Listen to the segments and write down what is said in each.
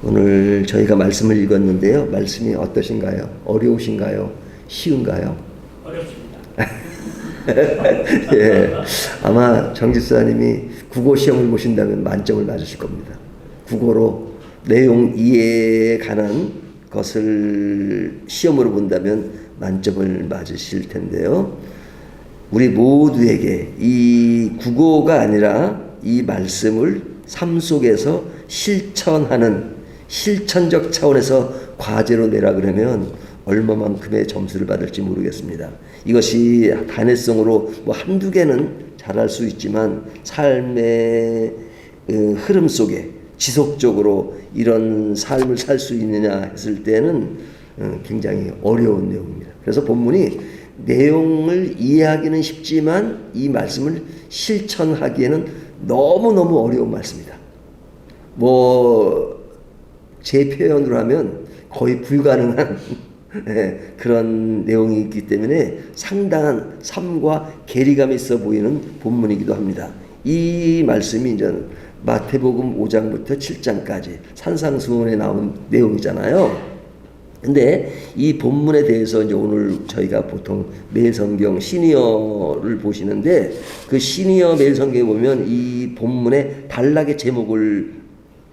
오늘 저희가 말씀을 읽었는데요. 말씀이 어떠신가요? 어려우신가요? 쉬운가요? 어렵습니다. 예, 아마 정집사님이 국어 시험을 보신다면 만점을 맞으실 겁니다. 국어로 내용 이해에 관한 것을 시험으로 본다면 만점을 맞으실 텐데요. 우리 모두에게 이 국어가 아니라 이 말씀을 삶 속에서 실천하는 실천적 차원에서 과제로 내라 그러면 얼마만큼의 점수를 받을지 모르겠습니다. 이것이 단회성으로 뭐 한두 개는 잘할 수 있지만 삶의 흐름 속에 지속적으로 이런 삶을 살 수 있느냐 했을 때는 굉장히 어려운 내용입니다. 그래서 본문이 내용을 이해하기는 쉽지만 이 말씀을 실천하기에는 너무너무 어려운 말씀이다. 제 표현으로 하면 거의 불가능한 그런 내용이 있기 때문에 상당한 삶과 괴리감이 있어 보이는 본문이기도 합니다. 이 말씀이 이제 마태복음 5장부터 7장까지 산상수훈에 나온 내용이잖아요. 근데 이 본문에 대해서 이제 오늘 저희가 보통 매일성경 시니어를 보시는데 그 시니어 매일성경에 보면 이 본문의 단락의 제목을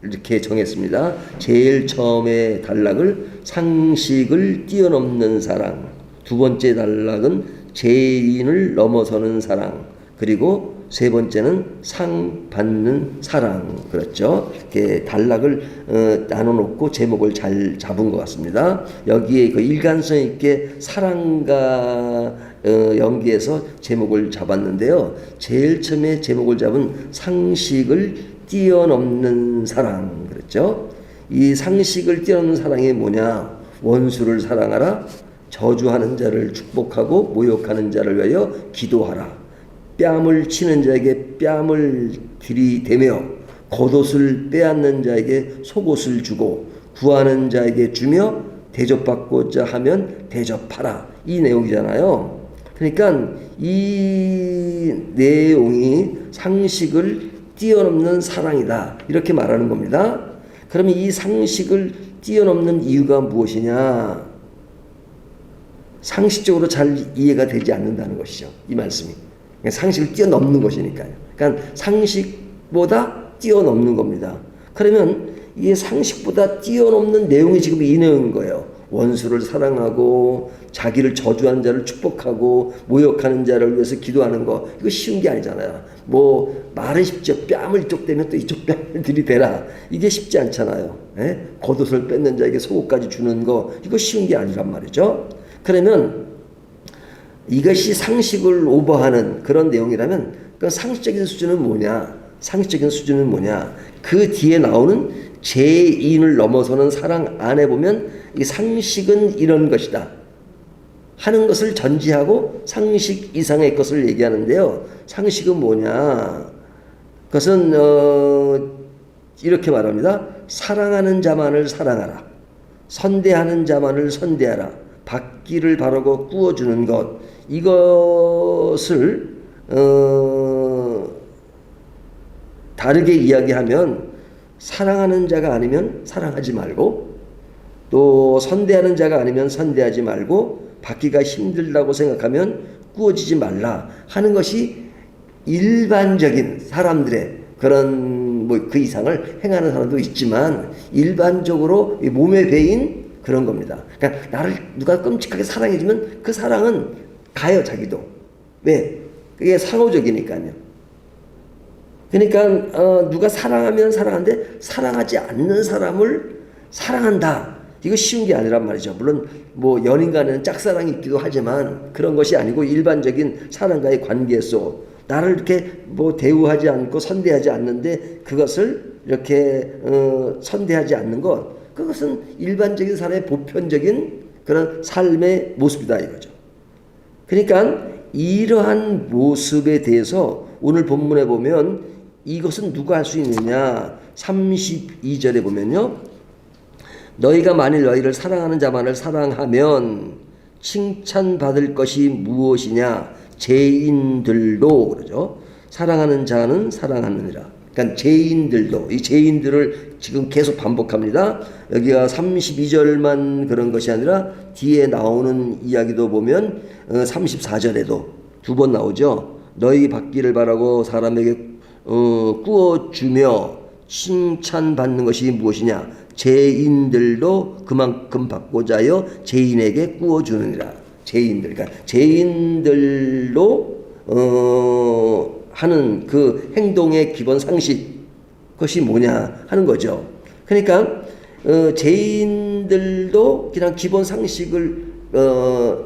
이렇게 정했습니다. 제일 처음에 단락을 상식을 뛰어넘는 사랑, 두 번째 단락은 죄인을 넘어서는 사랑, 그리고 세 번째는 상 받는 사랑. 그렇죠? 이렇게 단락을 나눠놓고 제목을 잘 잡은 것 같습니다. 여기에 그 일관성 있게 사랑과 연계해서 제목을 잡았는데요. 제일 처음에 제목을 잡은 상식을 뛰어넘는 사랑. 그렇죠? 이 상식을 뛰어넘는 사랑이 뭐냐? 원수를 사랑하라. 저주하는 자를 축복하고 모욕하는 자를 위하여 기도하라. 뺨을 치는 자에게 뺨을 들이대며 겉옷을 빼앗는 자에게 속옷을 주고 구하는 자에게 주며 대접받고자 하면 대접하라. 이 내용이잖아요. 그러니까 이 내용이 상식을 뛰어넘는 사랑이다. 이렇게 말하는 겁니다. 그러면 이 상식을 뛰어넘는 이유가 무엇이냐? 상식적으로 잘 이해가 되지 않는다는 것이죠. 이 말씀이. 상식을 뛰어넘는 것이니까요. 그러니까 상식보다 뛰어넘는 겁니다. 그러면 이 상식보다 뛰어넘는 내용이 지금 이 내용인 거예요. 원수를 사랑하고 자기를 저주하는 자를 축복하고 모욕하는 자를 위해서 기도하는 거, 이거 쉬운 게 아니잖아요. 말은 쉽죠. 뺨을 이쪽 대면 또 이쪽 뺨을 들이대라. 이게 쉽지 않잖아요. 겉옷을 뺏는 자에게 속옷까지 주는 거, 이거 쉬운 게 아니란 말이죠. 그러면 이것이 상식을 오버하는 그런 내용이라면 그 상식적인 수준은 뭐냐? 상식적인 수준은 뭐냐? 그 뒤에 나오는 죄인을 넘어서는 사랑 안에 보면 이 상식은 이런 것이다 하는 것을 전제하고 상식 이상의 것을 얘기하는데요. 상식은 뭐냐? 그것은 이렇게 말합니다. 사랑하는 자만을 사랑하라. 선대하는 자만을 선대하라. 받기를 바라고 꾸어주는 것, 이것을 다르게 이야기하면 사랑하는 자가 아니면 사랑하지 말고, 또 선대하는 자가 아니면 선대하지 말고, 받기가 힘들다고 생각하면 꾸어지지 말라 하는 것이 일반적인 사람들의 그런 그 이상을 행하는 사람도 있지만 일반적으로 몸에 배인 그런 겁니다. 그러니까 나를 누가 끔찍하게 사랑해주면 그 사랑은 가요, 자기도. 왜? 그게 상호적이니까요. 그러니까 누가 사랑하면 사랑하는데 사랑하지 않는 사람을 사랑한다. 이거 쉬운 게 아니란 말이죠. 물론 연인 간에는 짝사랑이 있기도 하지만 그런 것이 아니고 일반적인 사람과의 관계 속 나를 이렇게 대우하지 않고 선대하지 않는데 그것을 이렇게 선대하지 않는 것, 그것은 일반적인 사람의 보편적인 그런 삶의 모습이다 이거죠. 그러니까 이러한 모습에 대해서 오늘 본문에 보면 이것은 누가 할 수 있느냐? 32절에 보면요. 너희가 만일 너희를 사랑하는 자만을 사랑하면 칭찬받을 것이 무엇이냐? 죄인들도 그러죠. 사랑하는 자는 사랑하느니라. 그러니까 죄인들도, 이 죄인들을 지금 계속 반복합니다. 여기가 32절만 그런 것이 아니라 뒤에 나오는 이야기도 보면 34절에도 두 번 나오죠. 너희 받기를 바라고 사람에게 꾸어주며 칭찬받는 것이 무엇이냐? 죄인들도 그만큼 받고자 하여 죄인에게 꾸어주느니라. 죄인들, 그러니까 죄인들도 하는 그 행동의 기본 상식, 그것이 뭐냐 하는 거죠. 그러니까 죄인들도 그냥 기본 상식을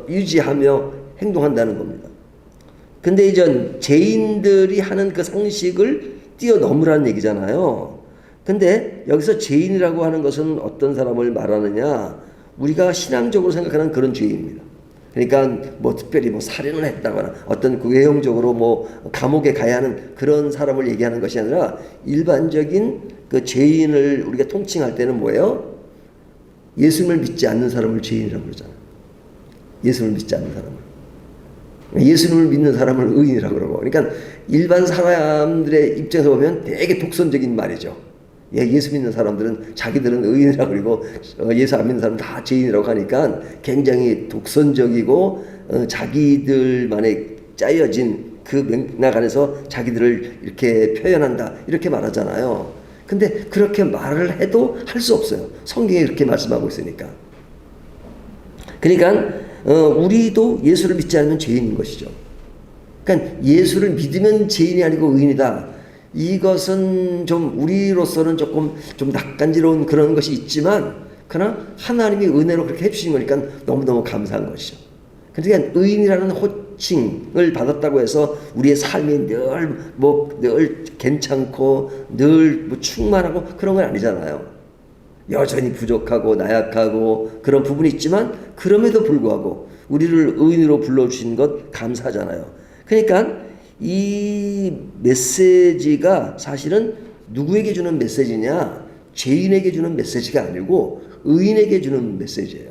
유지하며 행동한다는 겁니다. 근데 이제 죄인들이 하는 그 상식을 뛰어넘으라는 얘기잖아요. 근데 여기서 죄인이라고 하는 것은 어떤 사람을 말하느냐? 우리가 신앙적으로 생각하는 그런 죄인입니다. 그러니까 뭐 특별히 뭐 살인을 했다거나 어떤 그 외형적으로 뭐 감옥에 가야 하는 그런 사람을 얘기하는 것이 아니라 일반적인 그 죄인을 우리가 통칭할 때는 뭐예요? 예수님을 믿지 않는 사람을 죄인이라고 그러잖아요. 예수님을 믿지 않는 사람을. 예수님을 믿는 사람을 의인이라고 그러고. 그러니까 일반 사람들의 입장에서 보면 되게 독선적인 말이죠. 예수 믿는 사람들은 자기들은 의인이라고 그러고 예수 안 믿는 사람은 다 죄인이라고 하니까 굉장히 독선적이고 자기들만의 짜여진 그 맥락 안에서 자기들을 이렇게 표현한다 이렇게 말하잖아요. 근데 그렇게 말을 해도 할 수 없어요. 성경이 이렇게 말씀하고 있으니까. 그러니까 우리도 예수를 믿지 않으면 죄인인 것이죠. 그러니까 예수를 믿으면 죄인이 아니고 의인이다. 이것은 좀 우리로서는 조금 좀 낯간지러운 그런 것이 있지만 그러나 하나님이 은혜로 그렇게 해주신 거니까 너무너무 감사한 것이죠. 그러니까 의인이라는 호칭을 받았다고 해서 우리의 삶이 늘 괜찮고 늘 충만하고 그런 건 아니잖아요. 여전히 부족하고 나약하고 그런 부분이 있지만 그럼에도 불구하고 우리를 의인으로 불러주신 것 감사하잖아요. 그러니까 이 메시지가 사실은 누구에게 주는 메시지냐? 죄인에게 주는 메시지가 아니고 의인에게 주는 메시지예요.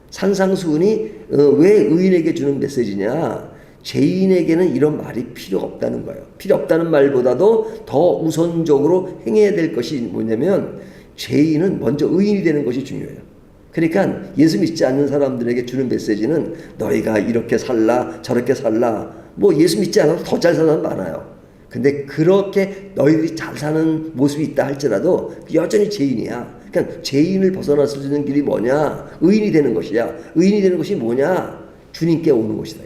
산상수훈이 왜 의인에게 주는 메시지냐? 죄인에게는 이런 말이 필요 없다는 거예요. 필요 없다는 말보다도 더 우선적으로 행해야 될 것이 뭐냐면 죄인은 먼저 의인이 되는 것이 중요해요. 그러니까 예수 믿지 않는 사람들에게 주는 메시지는 너희가 이렇게 살라 저렇게 살라 뭐 예수 믿지 않아도 더 잘 사는 사람 많아요. 근데 그렇게 너희들이 잘 사는 모습이 있다 할지라도 여전히 죄인이야. 그러니까 죄인을 벗어날 수 있는 길이 뭐냐? 의인이 되는 것이야. 의인이 되는 것이 뭐냐? 주님께 오는 것이다.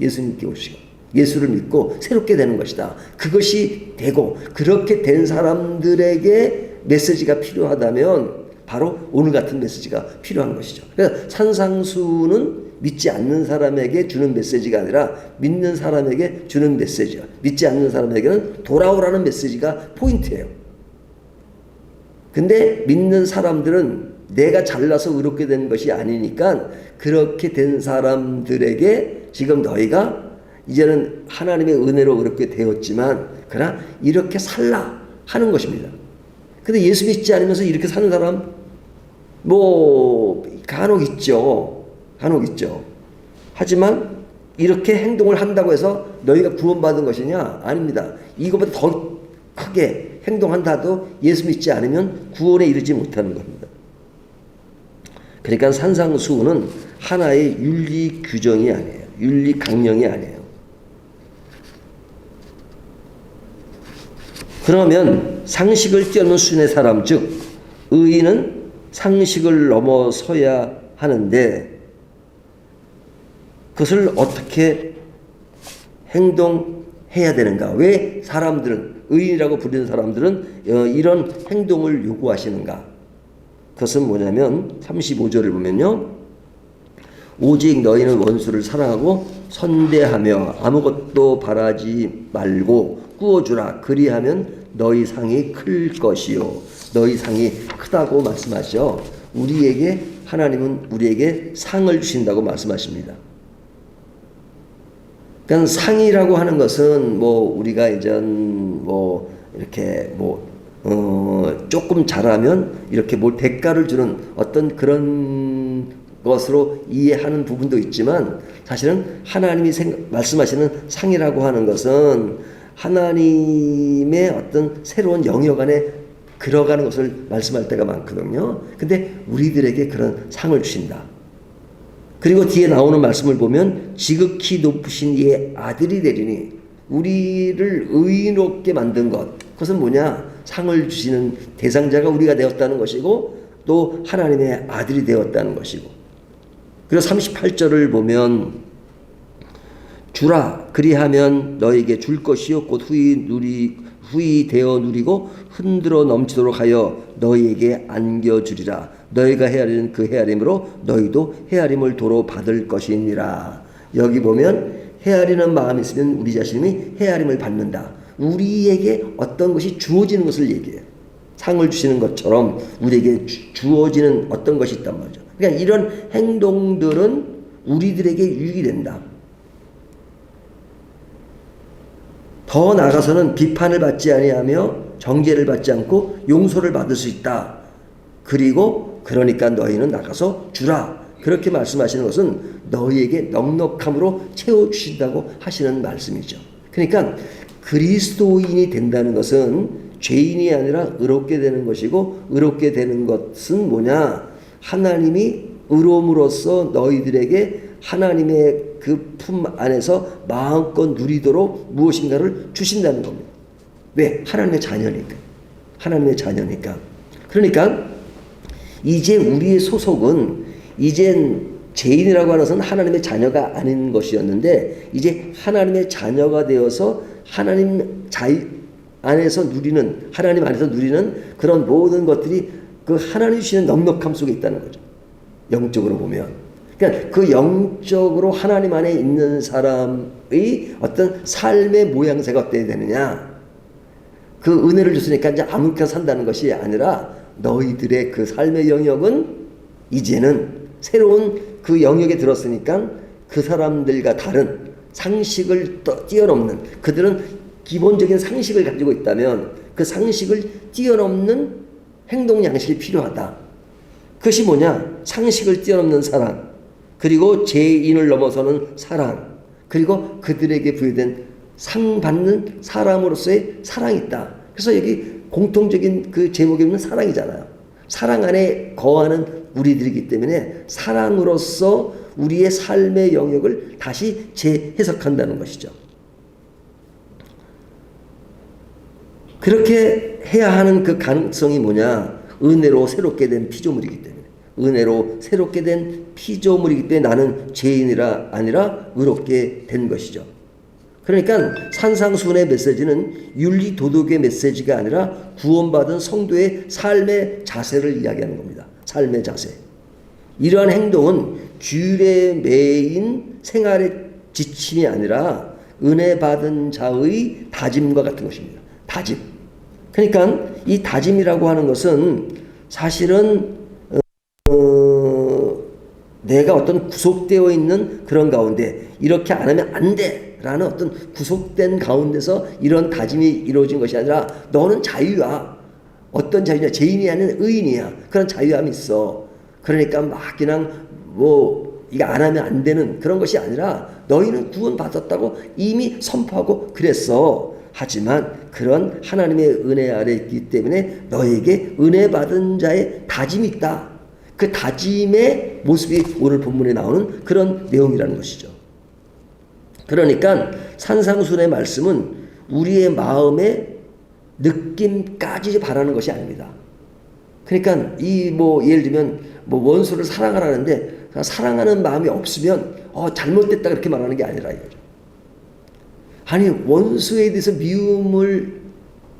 예수님께 오시고 예수를 믿고 새롭게 되는 것이다. 그것이 되고 그렇게 된 사람들에게 메시지가 필요하다면 바로 오늘 같은 메시지가 필요한 것이죠. 그래서 산상수는 믿지 않는 사람에게 주는 메시지가 아니라 믿는 사람에게 주는 메시지야. 믿지 않는 사람에게는 돌아오라는 메시지가 포인트예요. 근데 믿는 사람들은 내가 잘나서 의롭게 된 것이 아니니까 그렇게 된 사람들에게 지금 너희가 이제는 하나님의 은혜로 의롭게 되었지만 그러나 이렇게 살라 하는 것입니다. 근데 예수 믿지 않으면서 이렇게 사는 사람 뭐 간혹 있죠. 하지만 이렇게 행동을 한다고 해서 너희가 구원받은 것이냐? 아닙니다. 이것보다 더 크게 행동한다도 예수 믿지 않으면 구원에 이르지 못하는 겁니다. 그러니까 산상수훈은 하나의 윤리 규정이 아니에요. 윤리 강령이 아니에요. 그러면 상식을 뛰어넘는 수준의 사람, 즉 의인은 상식을 넘어서야 하는데 그것을 어떻게 행동해야 되는가? 왜 사람들은 의인이라고 부르는 사람들은 이런 행동을 요구하시는가? 그것은 뭐냐면 35절을 보면요. 오직 너희는 원수를 사랑하고 선대하며 아무것도 바라지 말고 꾸어주라. 그리하면 너희 상이 클 것이요. 너희 상이 크다고 말씀하셔. 하나님은 우리에게 상을 주신다고 말씀하십니다. 그러니까 상이라고 하는 것은 우리가 이제 이렇게 조금 잘하면 이렇게 대가를 주는 어떤 그런 것으로 이해하는 부분도 있지만 사실은 하나님이 말씀하시는 상이라고 하는 것은 하나님의 어떤 새로운 영역 안에 들어가는 것을 말씀할 때가 많거든요. 근데 우리들에게 그런 상을 주신다. 그리고 뒤에 나오는 말씀을 보면 지극히 높으신 이의 아들이 되리니, 우리를 의롭게 만든 것, 그것은 뭐냐? 상을 주시는 대상자가 우리가 되었다는 것이고 또 하나님의 아들이 되었다는 것이고. 그리고 38절을 보면 주라 그리하면 너에게 줄 것이요 곧 후히 되어 누리고 흔들어 넘치도록 하여 너희에게 안겨주리라. 너희가 헤아리는 그 헤아림으로 너희도 헤아림을 도로 받을 것이니라. 여기 보면 헤아리는 마음이 있으면 우리 자신이 헤아림을 받는다. 우리에게 어떤 것이 주어지는 것을 얘기해요. 상을 주시는 것처럼 우리에게 주어지는 어떤 것이 있단 말이죠. 그러니까 이런 행동들은 우리들에게 유익이 된다. 더 나아가서는 비판을 받지 아니하며 정죄를 받지 않고 용서를 받을 수 있다. 그리고 그러니까 너희는 나가서 주라. 그렇게 말씀하시는 것은 너희에게 넉넉함으로 채워주신다고 하시는 말씀이죠. 그러니까 그리스도인이 된다는 것은 죄인이 아니라 의롭게 되는 것이고, 의롭게 되는 것은 뭐냐? 하나님이 의로움으로써 너희들에게 하나님의 그 품 안에서 마음껏 누리도록 무엇인가를 주신다는 겁니다. 왜? 하나님의 자녀니까. 하나님의 자녀니까. 그러니까 이제 우리의 소속은 이젠 죄인이라고 하는 것은 하나님의 자녀가 아닌 것이었는데, 이제 하나님의 자녀가 되어서 하나님 안에서 누리는, 하나님 안에서 누리는 그런 모든 것들이 그 하나님 주시는 넉넉함 속에 있다는 거죠. 영적으로 보면. 그러니까 그 영적으로 하나님 안에 있는 사람의 어떤 삶의 모양새가 어때야 되느냐. 그 은혜를 줬으니까 이제 아무렇게나 산다는 것이 아니라 너희들의 그 삶의 영역은 이제는 새로운 그 영역에 들었으니까 그 사람들과 다른 상식을 뛰어넘는, 그들은 기본적인 상식을 가지고 있다면 그 상식을 뛰어넘는 행동 양식이 필요하다. 그것이 뭐냐? 상식을 뛰어넘는 사랑, 그리고 죄인을 넘어서는 사랑, 그리고 그들에게 부여된 상 받는 사람으로서의 사랑이 있다. 그래서 여기 공통적인 그 제목이 있는 사랑이잖아요. 사랑 안에 거하는 우리들이기 때문에 사랑으로서 우리의 삶의 영역을 다시 재해석한다는 것이죠. 그렇게 해야 하는 그 가능성이 뭐냐? 은혜로 새롭게 된 피조물이기 때문에. 은혜로 새롭게 된 피조물이기 때문에 나는 죄인이라 아니라 의롭게 된 것이죠. 그러니까 산상수훈의 메시지는 윤리 도덕의 메시지가 아니라 구원받은 성도의 삶의 자세를 이야기하는 겁니다. 삶의 자세. 이러한 행동은 규례에 매인 생활의 지침이 아니라 은혜 받은 자의 다짐과 같은 것입니다. 다짐. 그러니까 이 다짐이라고 하는 것은 사실은 내가 어떤 구속되어 있는 그런 가운데 이렇게 안 하면 안 돼 라는 어떤 구속된 가운데서 이런 다짐이 이루어진 것이 아니라 너는 자유야. 어떤 자유냐? 죄인이 아닌 의인이야. 그런 자유함이 있어. 그러니까 막 그냥 이거 안 하면 안 되는 그런 것이 아니라 너희는 구원받았다고 이미 선포하고 그랬어. 하지만 그런 하나님의 은혜 아래 있기 때문에 너에게 은혜 받은 자의 다짐이 있다. 그 다짐의 모습이 오늘 본문에 나오는 그런 내용이라는 것이죠. 그러니까 산상수훈의 말씀은 우리의 마음의 느낌까지 바라는 것이 아닙니다. 그러니까 예를 들면 원수를 사랑하라는데 사랑하는 마음이 없으면 잘못됐다 그렇게 말하는 게 아니라 이거죠. 아니 원수에 대해서 미움을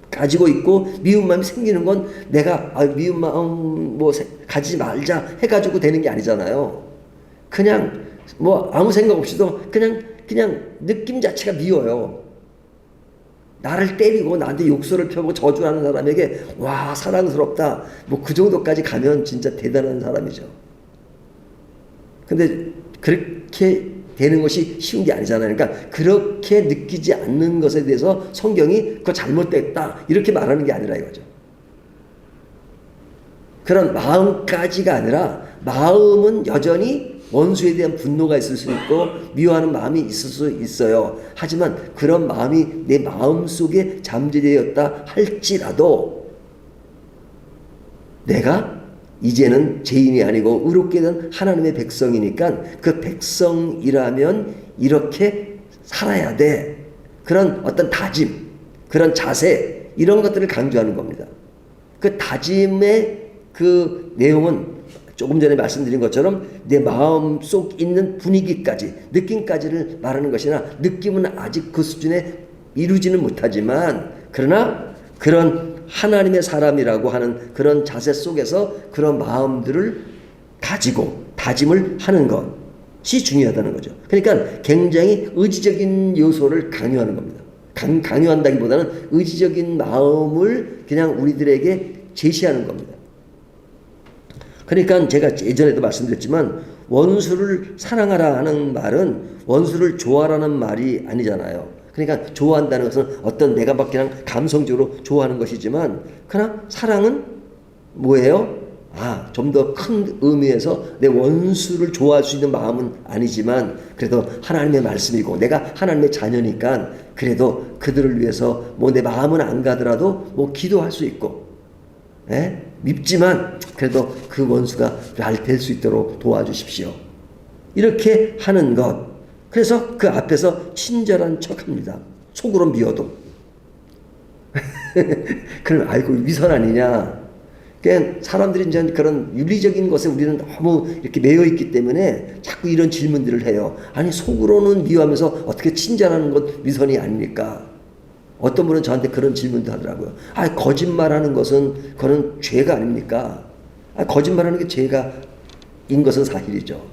가지고 있고 미운 마음이 생기는 건 내가 미운 마음 가지지 말자 해가지고 되는 게 아니잖아요. 그냥 아무 생각 없이도 그냥 느낌 자체가 미워요. 나를 때리고 나한테 욕설을 펴고 저주하는 사람에게 와 사랑스럽다 그 정도까지 가면 진짜 대단한 사람이죠. 근데 그렇게 되는 것이 쉬운 게 아니잖아요. 그러니까 그렇게 느끼지 않는 것에 대해서 성경이 그거 잘못됐다 이렇게 말하는 게 아니라 이거죠. 그런 마음까지가 아니라 마음은 여전히 원수에 대한 분노가 있을 수 있고 미워하는 마음이 있을 수 있어요. 하지만 그런 마음이 내 마음속에 잠재되었다 할지라도 내가 이제는 죄인이 아니고 의롭게 된 하나님의 백성이니까 그 백성이라면 이렇게 살아야 돼. 그런 어떤 다짐, 그런 자세, 이런 것들을 강조하는 겁니다. 그 다짐의 그 내용은 조금 전에 말씀드린 것처럼 내 마음속 있는 분위기까지, 느낌까지를 말하는 것이나 느낌은 아직 그 수준에 이루지는 못하지만 그러나 그런 하나님의 사람이라고 하는 그런 자세 속에서 그런 마음들을 가지고 다짐을 하는 것이 중요하다는 거죠. 그러니까 굉장히 의지적인 요소를 강요하는 겁니다. 강요한다기보다는 의지적인 마음을 그냥 우리들에게 제시하는 겁니다. 그러니까 제가 예전에도 말씀드렸지만 원수를 사랑하라 하는 말은 원수를 좋아하라는 말이 아니잖아요. 그러니까 좋아한다는 것은 어떤 내가 막 그냥 감성적으로 좋아하는 것이지만 그러나 사랑은 뭐예요? 좀 더 큰 의미에서 내 원수를 좋아할 수 있는 마음은 아니지만 그래도 하나님의 말씀이고 내가 하나님의 자녀니까 그래도 그들을 위해서 뭐 내 마음은 안 가더라도 뭐 기도할 수 있고 밉지만 그래도 그 원수가 잘 될 수 있도록 도와주십시오. 이렇게 하는 것. 그래서 그 앞에서 친절한 척합니다. 속으로 미워도. 그럼 아이고 위선 아니냐. 그러니까 사람들이 이제 그런 윤리적인 것에 우리는 너무 이렇게 매여 있기 때문에 자꾸 이런 질문들을 해요. 아니 속으로는 미워하면서 어떻게 친절하는 건 위선이 아닙니까? 어떤 분은 저한테 그런 질문도 하더라고요. 거짓말하는 것은 그건 죄가 아닙니까? 거짓말하는 게 죄가인 것은 사실이죠.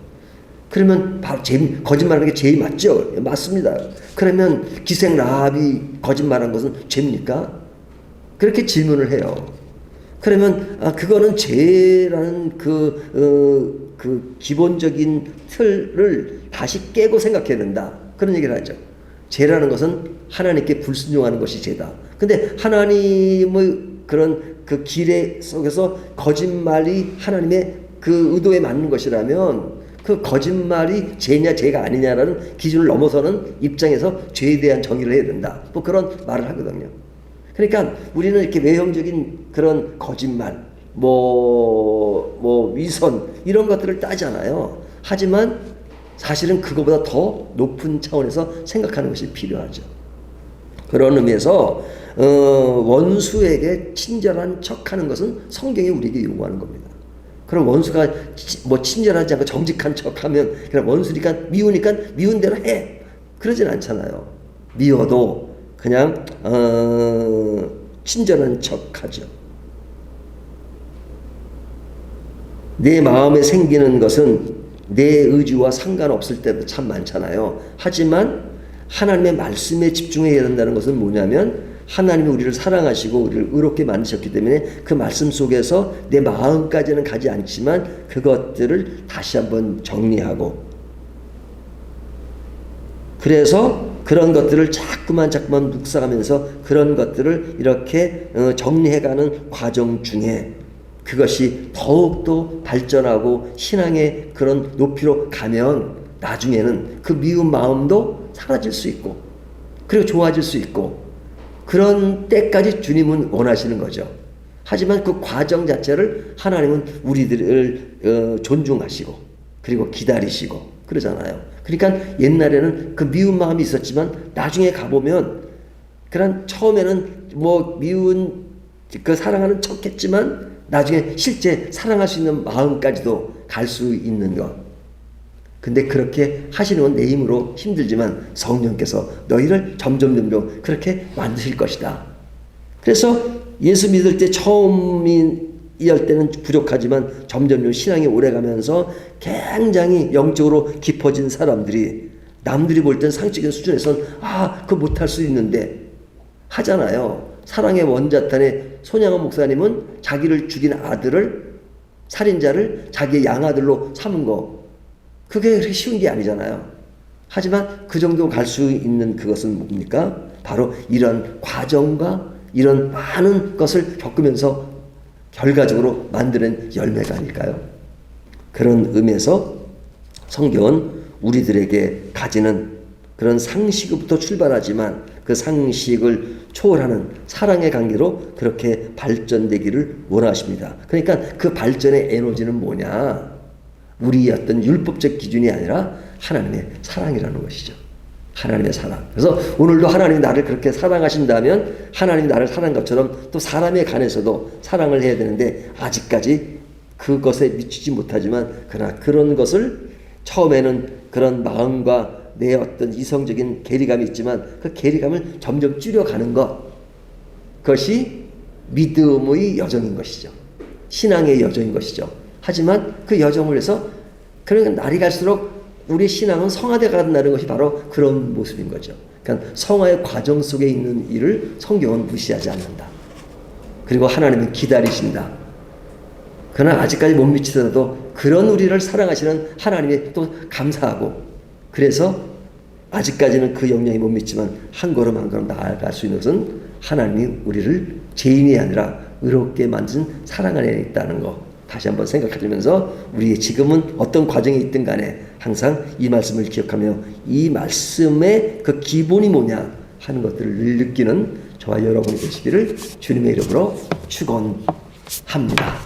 그러면 바로 거짓말하는 게 죄이 맞죠? 맞습니다. 그러면 기생 라합이 거짓말한 것은 죄입니까? 그렇게 질문을 해요. 그러면 그거는 죄라는 그 기본적인 틀을 다시 깨고 생각해야 된다. 그런 얘기를 하죠. 죄라는 것은 하나님께 불순종하는 것이 죄다. 근데 하나님의 그런 그 길에 속에서 거짓말이 하나님의 그 의도에 맞는 것이라면 그 거짓말이 죄냐 죄가 아니냐라는 기준을 넘어서는 입장에서 죄에 대한 정의를 해야 된다. 뭐 그런 말을 하거든요. 그러니까 우리는 이렇게 외형적인 그런 거짓말, 위선 이런 것들을 따잖아요. 하지만 사실은 그거보다 더 높은 차원에서 생각하는 것이 필요하죠. 그런 의미에서 원수에게 친절한 척하는 것은 성경이 우리에게 요구하는 겁니다. 그럼 원수가 친절하지 않고 정직한 척하면 그냥 원수니까 미우니까 미운 대로 해. 그러진 않잖아요. 미워도 그냥 친절한 척하죠. 내 마음에 생기는 것은 내 의지와 상관없을 때도 참 많잖아요. 하지만 하나님의 말씀에 집중해야 된다는 것은 뭐냐면 하나님이 우리를 사랑하시고 우리를 의롭게 만드셨기 때문에 그 말씀 속에서 내 마음까지는 가지 않지만 그것들을 다시 한번 정리하고 그래서 그런 것들을 자꾸만 묵상하면서 그런 것들을 이렇게 정리해가는 과정 중에 그것이 더욱더 발전하고 신앙의 그런 높이로 가면 나중에는 그 미운 마음도 사라질 수 있고 그리고 좋아질 수 있고 그런 때까지 주님은 원하시는 거죠. 하지만 그 과정 자체를 하나님은 우리들을 존중하시고 그리고 기다리시고 그러잖아요. 그러니까 옛날에는 그 미운 마음이 있었지만 나중에 가보면 그런 처음에는 미운 그 사랑하는 척했지만 나중에 실제 사랑할 수 있는 마음까지도 갈 수 있는 것. 근데 그렇게 하시는 건 내 힘으로 힘들지만 성령께서 너희를 점점 그렇게 만드실 것이다. 그래서 예수 믿을 때 처음이할 때는 부족하지만 점점 신앙이 오래가면서 굉장히 영적으로 깊어진 사람들이 남들이 볼 땐 상식적인 수준에서는 그거 못할 수 있는데 하잖아요. 사랑의 원자탄의 손양원 목사님은 자기를 죽인 아들을 살인자를 자기의 양아들로 삼은 거 그게 그렇게 쉬운 게 아니잖아요. 하지만 그 정도 갈 수 있는 그것은 뭡니까? 바로 이런 과정과 이런 많은 것을 겪으면서 결과적으로 만드는 열매가 아닐까요? 그런 의미에서 성경은 우리들에게 가지는 그런 상식부터 출발하지만 그 상식을 초월하는 사랑의 관계로 그렇게 발전되기를 원하십니다. 그러니까 그 발전의 에너지는 뭐냐? 우리의 어떤 율법적 기준이 아니라 하나님의 사랑이라는 것이죠. 하나님의 사랑. 그래서 오늘도 하나님이 나를 그렇게 사랑하신다면 하나님이 나를 사랑한 것처럼 또 사람에 관해서도 사랑을 해야 되는데 아직까지 그것에 미치지 못하지만 그러나 그런 것을 처음에는 그런 마음과 내 어떤 이성적인 괴리감이 있지만 그 괴리감을 점점 줄여가는 것, 그것이 믿음의 여정인 것이죠. 신앙의 여정인 것이죠. 하지만 그 여정을 해서 그러니까 날이 갈수록 우리 신앙은 성화돼 간다는 것이 바로 그런 모습인 거죠. 그러니까 성화의 과정 속에 있는 일을 성경은 무시하지 않는다. 그리고 하나님은 기다리신다. 그러나 아직까지 못 미치더라도 그런 우리를 사랑하시는 하나님에 또 감사하고, 그래서 아직까지는 그 영역이 못 믿지만 한 걸음 한 걸음 나아갈 수 있는 것은 하나님이 우리를 죄인이 아니라 의롭게 만든 사랑 안에 있다는 것 다시 한번 생각하면서 우리의 지금은 어떤 과정이 있든 간에 항상 이 말씀을 기억하며 이 말씀의 그 기본이 뭐냐 하는 것들을 늘 느끼는 저와 여러분이 되시기를 주님의 이름으로 축원합니다.